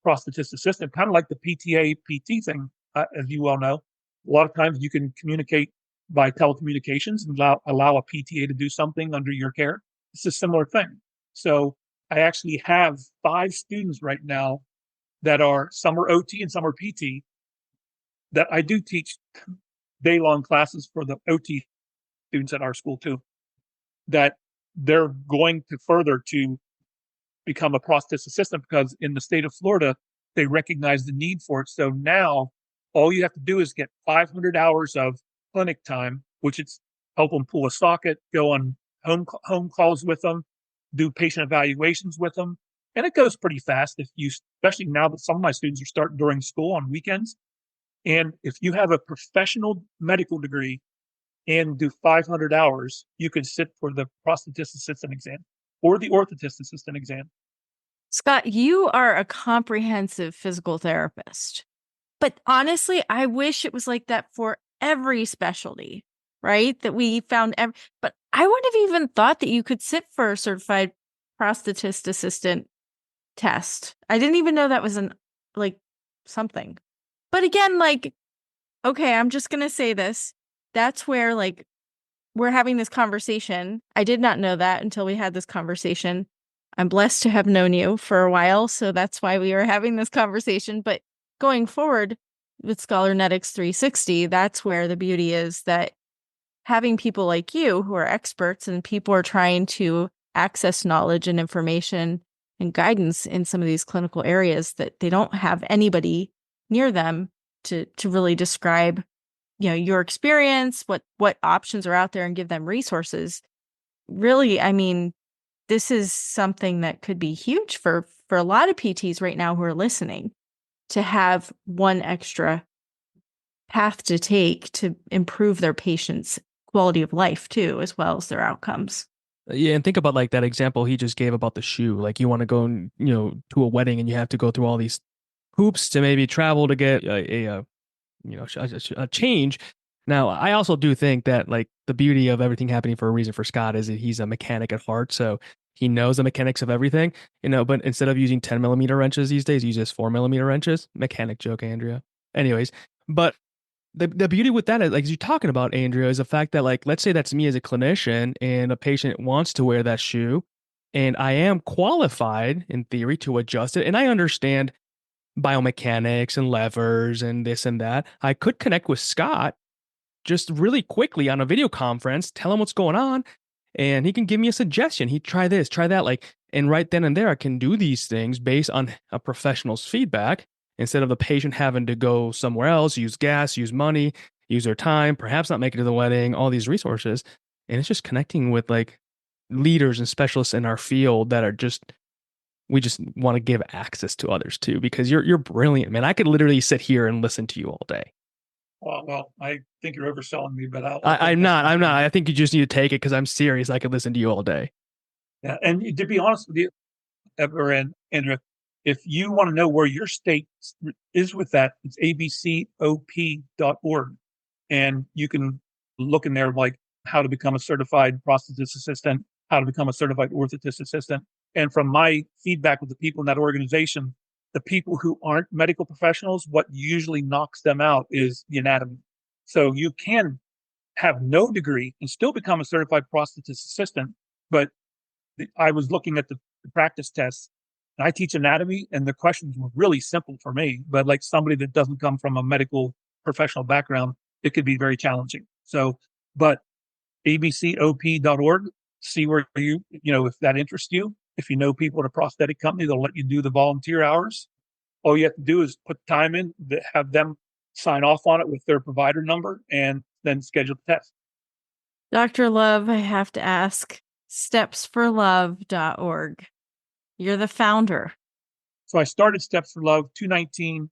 prosthetist assistant, kind of like the PTA PT thing, as you well know. A lot of times you can communicate by telecommunications and allow a PTA to do something under your care. It's a similar thing. So I actually have 5 students right now that are, some are OT and some are PT, that I do teach day-long classes for the OT students at our school too, that they're going to further to become a prosthetist assistant because in the state of Florida, they recognize the need for it. So now all you have to do is get 500 hours of clinic time, which is help them pull a socket, go on home calls with them, do patient evaluations with them. And it goes pretty fast especially now that some of my students are starting during school on weekends. And if you have a professional medical degree and do 500 hours, you can sit for the prosthetist assistant exam or the orthotist assistant exam. Scott, you are a comprehensive physical therapist. But honestly, I wish it was like that for every specialty, right? That we found but I wouldn't have even thought that you could sit for a certified prosthetist assistant test. I didn't even know that was something. But again, okay, I'm just going to say this. That's where we're having this conversation. I did not know that until we had this conversation. I'm blessed to have known you for a while, so that's why we were having this conversation. But going forward with Scholarnetics 360, that's where the beauty is, that having people like you who are experts and people are trying to access knowledge and information and guidance in some of these clinical areas that they don't have anybody near them to really describe, your experience, what options are out there, and give them resources. Really, I mean, this is something that could be huge for a lot of PTs right now who are listening, to have one extra path to take to improve their patients' quality of life too, as well as their outcomes. Yeah, and think about like that example he just gave about the shoe. Like you want to go, to a wedding and you have to go through all these hoops to maybe travel to get a change. Now, I also do think that like the beauty of everything happening for a reason for Scott is that he's a mechanic at heart, so he knows the mechanics of everything. But instead of using 10 millimeter wrenches these days, he uses 4 millimeter wrenches. Mechanic joke, Andrea. Anyways, but the beauty with that, like you're talking about, Andrea, is the fact that like let's say that's me as a clinician and a patient wants to wear that shoe, and I am qualified in theory to adjust it, and I understand biomechanics and levers and this and that. I could connect with Scott just really quickly on a video conference, tell him what's going on, and he can give me a suggestion. He'd try this, try that, and right then and there, I can do these things based on a professional's feedback instead of the patient having to go somewhere else, use gas, use money, use their time, perhaps not make it to the wedding, all these resources. And it's just connecting with like leaders and specialists in our field that are just we just want to give access to others too, because you're brilliant, man. I could literally sit here and listen to you all day. Well, I think you're overselling me, but I'm that's not. fine. I'm not. I think you just need to take it because I'm serious. I could listen to you all day. Yeah, and to be honest with you, Ever and Andrea, if you want to know where your state is with that, it's abcop.org. And you can look in there like how to become a certified prosthetist assistant, how to become a certified orthotist assistant. And from my feedback with the people in that organization, the people who aren't medical professionals, what usually knocks them out is the anatomy. So you can have no degree and still become a certified prosthetist assistant. But I was looking at the practice tests, and I teach anatomy, and the questions were really simple for me. But like somebody that doesn't come from a medical professional background, it could be very challenging. So, but abcop.org, see where if that interests you. If you know people at a prosthetic company, they'll let you do the volunteer hours. All you have to do is put time in, have them sign off on it with their provider number, and then schedule the test. Dr. Love, I have to ask, stepsforlove.org. You're the founder. So I started Steps for Love 2019,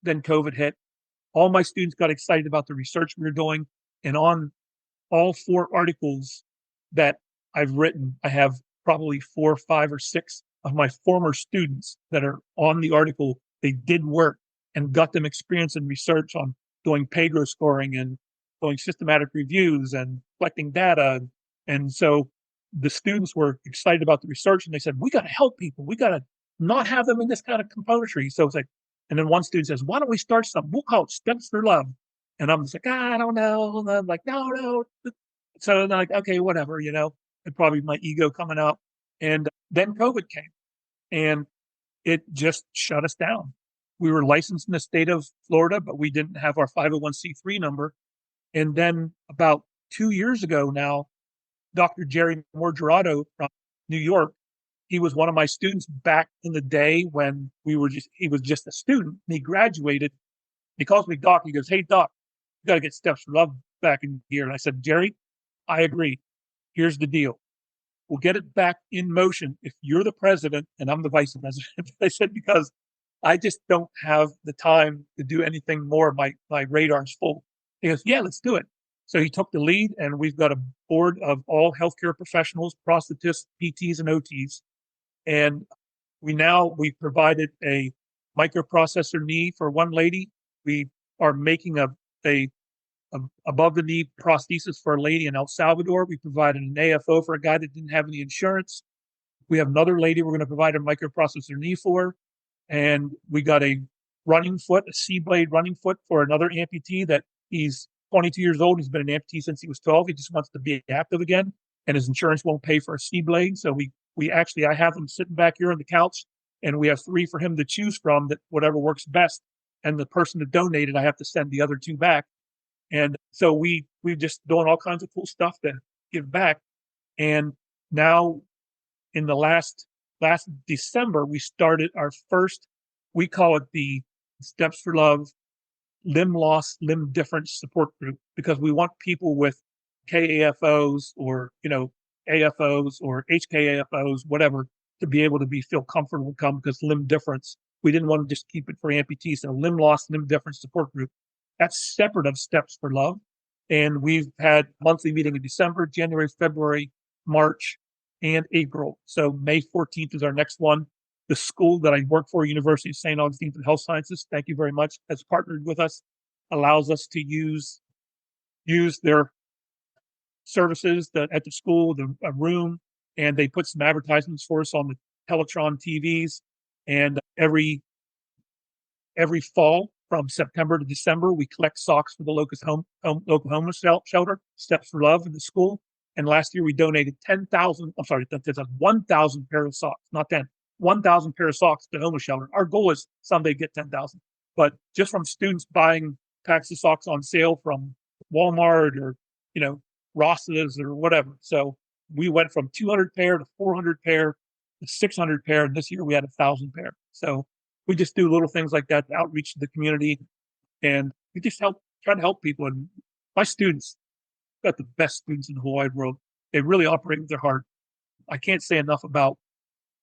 then COVID hit. All my students got excited about the research we were doing. And on all 4 articles that I've written, I have probably 4, 5, or 6 of my former students that are on the article. They did work and got them experience in research on doing Pedro scoring and doing systematic reviews and collecting data. And so the students were excited about the research, and they said, we got to help people. We got to not have them in this kind of componentry. So it's like, and then one student says, why don't we start something? We'll call it Steps for Love. And I'm just like, I don't know. And I'm like, no. So I'm like, okay, whatever, and probably my ego coming out. And then COVID came, and it just shut us down. We were licensed in the state of Florida, but we didn't have our 501c3 number. And then about 2 years ago now, Dr. Jerry Morgerato from New York, he was one of my students back in the day when he was just a student, and he graduated. He calls me Doc. He goes, hey, Doc, you got to get Steps for Love back in here. And I said, Jerry, I agree. Here's the deal. We'll get it back in motion if you're the president and I'm the vice president. I said, because I just don't have the time to do anything more. My radar's full. He goes, yeah, let's do it. So he took the lead, and we've got a board of all healthcare professionals, prosthetists, PTs, and OTs. And we provided a microprocessor knee for one lady. We are making a above the knee prosthesis for a lady in El Salvador. We provided an AFO for a guy that didn't have any insurance. We have another lady we're going to provide a microprocessor knee for. And we got a running foot, a C-blade running foot for another amputee that he's 22 years old. He's been an amputee since he was 12. He just wants to be active again, and his insurance won't pay for a C-blade. So I have him sitting back here on the couch, and we have 3 for him to choose from, that whatever works best. And the person that donated, I have to send the other 2 back. And so we're just doing all kinds of cool stuff to give back. And now in the last December, we started our first, we call it the Steps for Love limb loss, limb difference support group, because we want people with KAFOs or, AFOs or HKAFOs, whatever, to be able to feel comfortable to come, because limb difference, we didn't want to just keep it for amputees. So limb loss, limb difference support group. That's separate of Steps for Love. And we've had monthly meeting in December, January, February, March, and April. So May 14th is our next one. The school that I work for, University of St. Augustine for the Health Sciences, thank you very much, has partnered with us, allows us to use their services at the school, the room, and they put some advertisements for us on the Teletron TVs. And every fall from September to December, we collect socks for the local homeless shelter, Steps for Love in the school. And last year we donated 1,000 pair of socks, not 10, 1,000 pair of socks to the homeless shelter. Our goal is someday get 10,000. But just from students buying packs of socks on sale from Walmart or, Ross's or whatever. So we went from 200 pair to 400 pair to 600 pair. And this year we had 1,000 pair. So we just do little things like that to outreach to the community. And we just try to help people. And my students, got the best students in the whole wide world. They really operate with their heart. I can't say enough about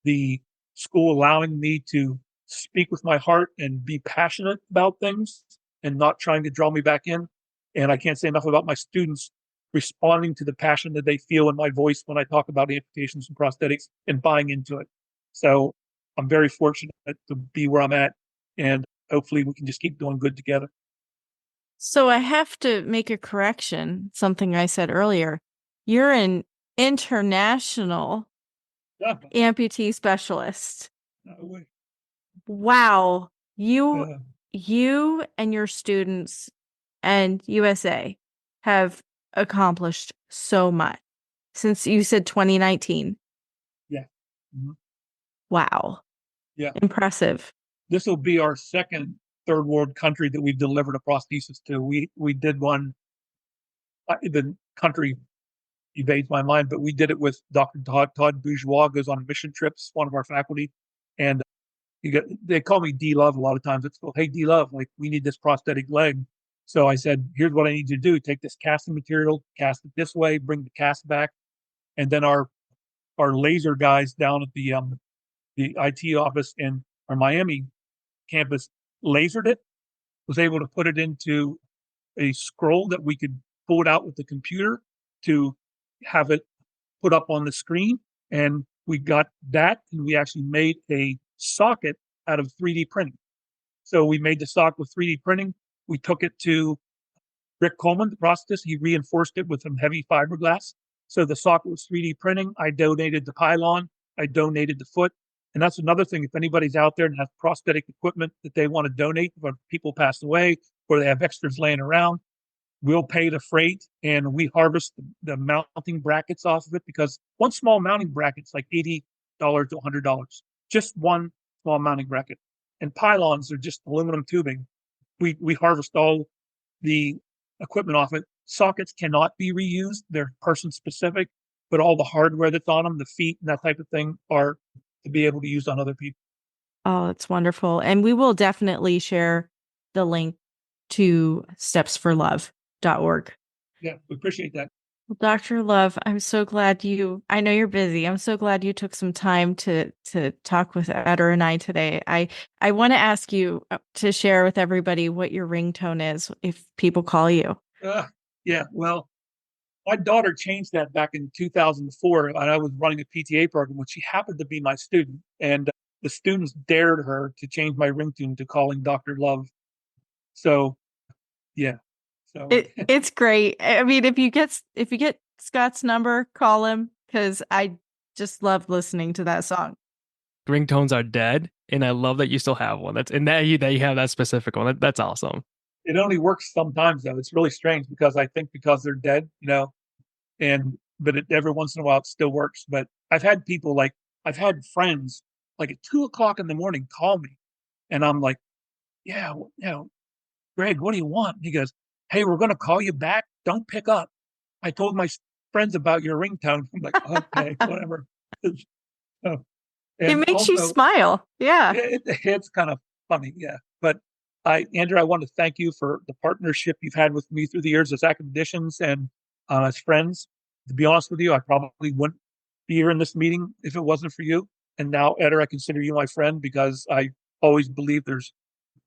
the school allowing me to speak with my heart and be passionate about things and not trying to draw me back in. And I can't say enough about my students responding to the passion that they feel in my voice when I talk about amputations and prosthetics and buying into it. So I'm very fortunate to be where I'm at, and hopefully we can just keep doing good together. So I have to make a correction, something I said earlier. You're an international Yeah, amputee specialist. no way. Wow. You Yeah. you and your students and USA have accomplished so much since you said 2019. Yeah. Mhm. Wow. Yeah. Impressive. This will be our second third world country that we've delivered a prosthesis to. We did one. The country evades my mind, but we did it with Dr. Todd Bourgeois, goes on mission trips, one of our faculty, and they call me D Love a lot of times. It's, well, hey D Love, like, we need this prosthetic leg. So I said, here's what I need you to do: take this casting material, cast it this way, bring the cast back, and then our laser guys down at the IT office in our Miami campus lasered it, was able to put it into a scroll that we could pull it out with the computer to have it put up on the screen. And we got that, and we actually made a socket out of 3D printing. So we made the socket with 3D printing. We took it to Rick Coleman, the prosthetist. He reinforced it with some heavy fiberglass. So the socket was 3D printing. I donated the pylon. I donated the foot. And that's another thing. If anybody's out there and has prosthetic equipment that they want to donate, when people pass away or they have extras laying around, we'll pay the freight, and we harvest the mounting brackets off of it, because one small mounting bracket's like $80 to $100. Just one small mounting bracket. And pylons are just aluminum tubing. We harvest all the equipment off it. Sockets cannot be reused. They're person specific, but all the hardware that's on them, the feet and that type of thing, are to be able to use on other people. Oh, it's wonderful. And we will definitely share the link to stepsforlove.org. Yeah, we appreciate that. Well, Dr. Love, I'm so glad I know you're busy. I'm so glad you took some time to talk with Eder and I today. I want to ask you to share with everybody what your ringtone is if people call you. Yeah, well, my daughter changed that back in 2004, and I was running a PTA program when she happened to be my student. And the students dared her to change my ringtone to calling Dr. Love. So, yeah. So, It's great. I mean, if you get Scott's number, call him, because I just love listening to that song. Ringtones are dead, and I love that you still have one. That you have that specific one. That's awesome. it only works sometimes, though. It's really strange, because I think because they're dead, but every once in a while it still works. But I've had I've had friends like at 2 o'clock in the morning call me, and I'm like, yeah, Greg, what do you want? He goes, hey, we're going to call you back. Don't pick up. I told my friends about your ringtone. I'm like, okay, whatever. So, It and makes you also, smile. Yeah. it's kind of funny, yeah. But Andrew, I want to thank you for the partnership you've had with me through the years as academicians and as friends. To be honest with you, I probably wouldn't be here in this meeting if it wasn't for you. And now, Eder, I consider you my friend, because I always believe there's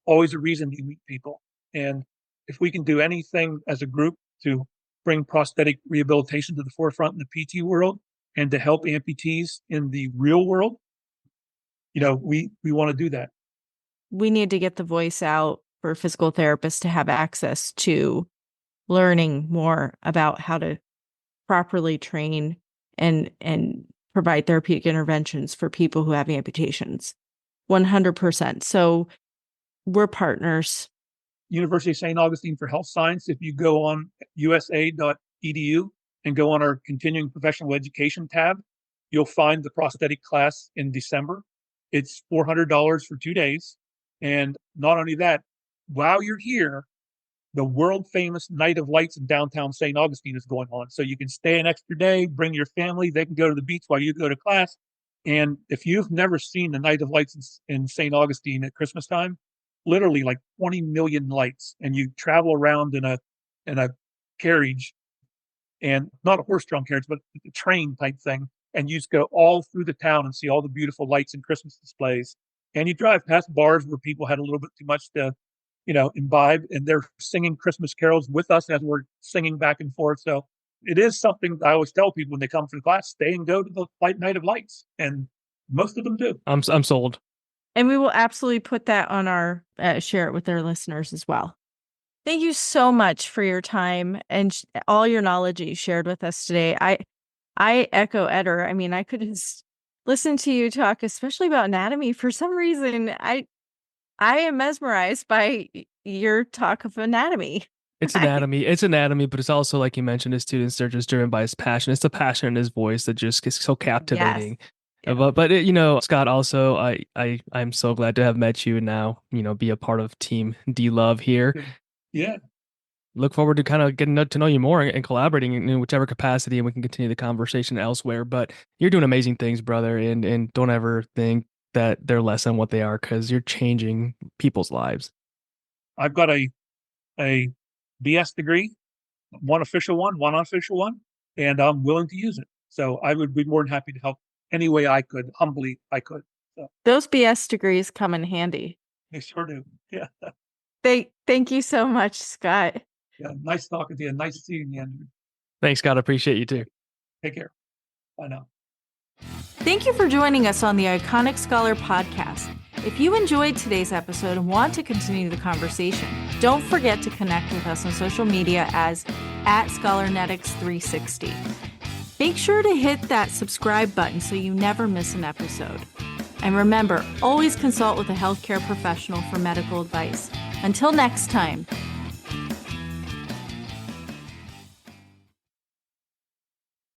always a reason to meet people. And if we can do anything as a group to bring prosthetic rehabilitation to the forefront in the PT world and to help amputees in the real world, we want to do that. We need to get the voice out for physical therapists to have access to learning more about how to properly train and provide therapeutic interventions for people who have amputations. 100%. So we're partners. University of St. Augustine for Health Science. If you go on usa.edu and go on our continuing professional education tab, you'll find the prosthetic class in December. It's $400 for 2 days. And not only that, while you're here, the world famous Night of Lights in downtown St. Augustine is going on. So you can stay an extra day, bring your family. They can go to the beach while you go to class. And if you've never seen the Night of Lights in St. Augustine at Christmas time, literally like 20 million lights, and you travel around in a carriage and not a horse-drawn carriage, but a train type thing. And you just go all through the town and see all the beautiful lights and Christmas displays. And you drive past bars where people had a little bit too much to, imbibe, and they're singing Christmas carols with us as we're singing back and forth. So it is something I always tell people when they come for the class, stay and go to the Night of Lights. And most of them do. I'm sold. And we will absolutely put that on our, share it with our listeners as well. Thank you so much for your time and all your knowledge that you shared with us today. I echo Eder. I mean, I could just listen to you talk, especially about anatomy. For some reason, I am mesmerized by your talk of anatomy. It's anatomy, but it's also, like you mentioned, his students, they're just driven by his passion. It's the passion in his voice that just gets so captivating. Yes. Yeah. But Scott, also, I'm so glad to have met you and now, be a part of Team D Love here. Yeah. Look forward to kind of getting to know you more and collaborating in whichever capacity, and we can continue the conversation elsewhere. But you're doing amazing things, brother, and don't ever think that they're less than what they are, because you're changing people's lives. I've got a BS degree, one official one, one unofficial one, and I'm willing to use it. So I would be more than happy to help any way I could, humbly I could. So. Those BS degrees come in handy. They sure do. Yeah. Thank you so much, Scott. Yeah, nice talking to you. Nice seeing you, Andrew. Thanks, Scott. I appreciate you too. Take care. Bye now. Thank you for joining us on the Iconic Scholar podcast. If you enjoyed today's episode and want to continue the conversation, don't forget to connect with us on social media as @ScholarNetics360. Make sure to hit that subscribe button so you never miss an episode. And remember, always consult with a healthcare professional for medical advice. Until next time,